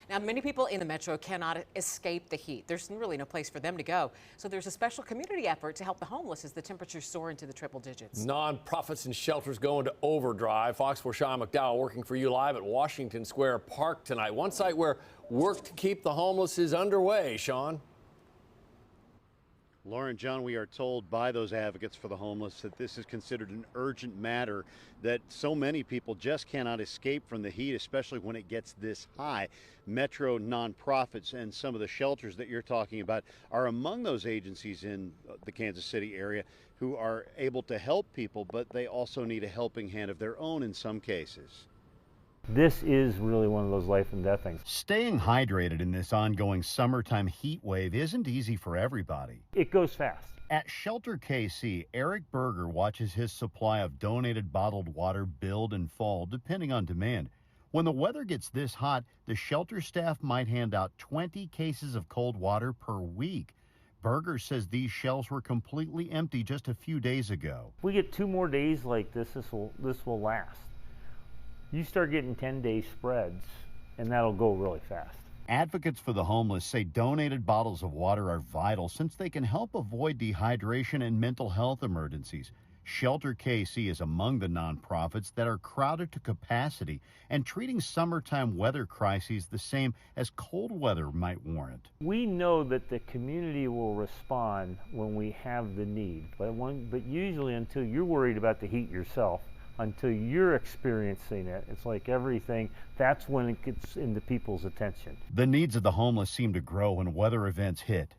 Now, many people in the metro cannot escape the heat. There's really no place for them to go. So there's a special community effort to help the homeless as the temperatures soar into the triple digits. Nonprofits and shelters go into overdrive. Fox 4 Sean McDowell working for you live at Washington Square Park tonight. One site where work to keep the homeless is underway. Sean. Lauren, John, we are told by those advocates for the homeless that this is considered an urgent matter, that so many people just cannot escape from the heat, especially when it gets this high. Metro nonprofits and some of the shelters that you're talking about are among those agencies in the Kansas City area who are able to help people, but they also need a helping hand of their own in some cases. This is really one of those life and death things. Staying hydrated in this ongoing summertime heat wave isn't easy for everybody. It goes fast. At Shelter KC, Eric Berger watches his supply of donated bottled water build and fall depending on demand. When the weather gets this hot, the shelter staff might hand out 20 cases of cold water per week. Berger says these shelves were completely empty just a few days ago. If we get 2 more days like this will last. You start getting 10-day spreads, and that'll go really fast. Advocates for the homeless say donated bottles of water are vital since they can help avoid dehydration and mental health emergencies. Shelter KC is among the nonprofits that are crowded to capacity and treating summertime weather crises the same as cold weather might warrant. We know that the community will respond when we have the need, but usually until you're worried about the heat yourself, until you're experiencing it, it's like everything, that's when it gets into people's attention. The needs of the homeless seem to grow when weather events hit.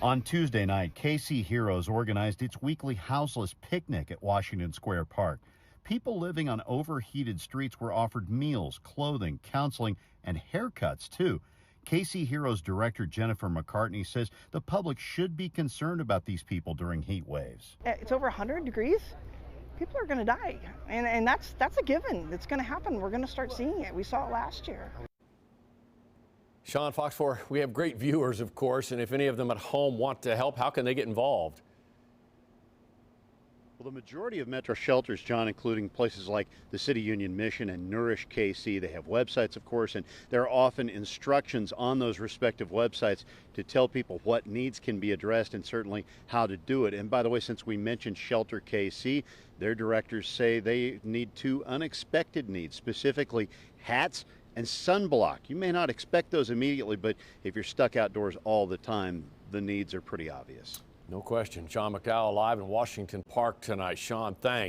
On Tuesday night, KC Heroes organized its weekly houseless picnic at Washington Square Park. People living on overheated streets were offered meals, clothing, counseling, and haircuts too. KC Heroes director Jennifer McCartney says the public should be concerned about these people during heat waves. It's over 100 degrees. People are going to die, and that's a given. It's going to happen. We're going to start seeing it. We saw it last year. Sean, Fox 4, we have great viewers, of course, and if any of them at home want to help, how can they get involved? Well, the majority of Metro shelters, John, including places like the City Union Mission and Nourish KC, they have websites, of course, and there are often instructions on those respective websites to tell people what needs can be addressed and certainly how to do it. And by the way, since we mentioned Shelter KC, their directors say they need 2 unexpected needs, specifically hats and sunblock. You may not expect those immediately, but if you're stuck outdoors all the time, the needs are pretty obvious. No question. Sean McDowell live in Washington Park tonight. Sean, thanks.